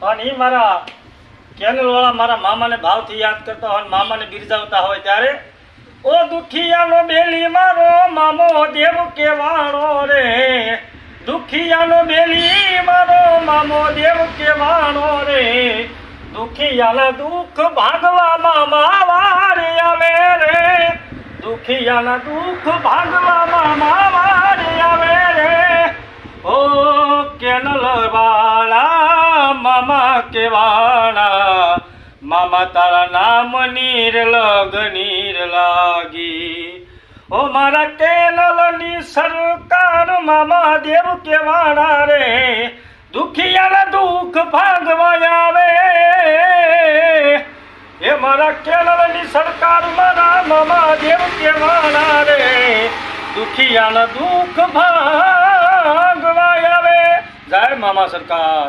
અને એ મારા કેનલવાળા મારા મામાને ભાવથી યાદ કરતા હોય, મામાને બિરજાવતા હોય ત્યારે ઓ દુખિયાનો બેલી મારો મામો દેવ કેવાણો રે, દુખિયાનો બેલી મારો મામો દેવ કેવાણો રે, દુખિયાના દુઃખ ભાગવા મામા વારે આવે રે, દુખિયાના દુઃખ ભાગવા મામા વારે આવે રે, ઓ કેનલ વાળા મામા કેવાણા, મામા તારા નામ નીર લગનીર લાગી, ઓ મારા કેનલની સરકાર મામા દેવ કેવાણા રે, દુખિયાના દુઃખ ભાગવા આવે, એ મારા કેનલની સરકાર મારા મામા દેવ કેવાણા રે, દુખિયાના દુઃખ ભાગવા આવે. જય મામા સરકાર.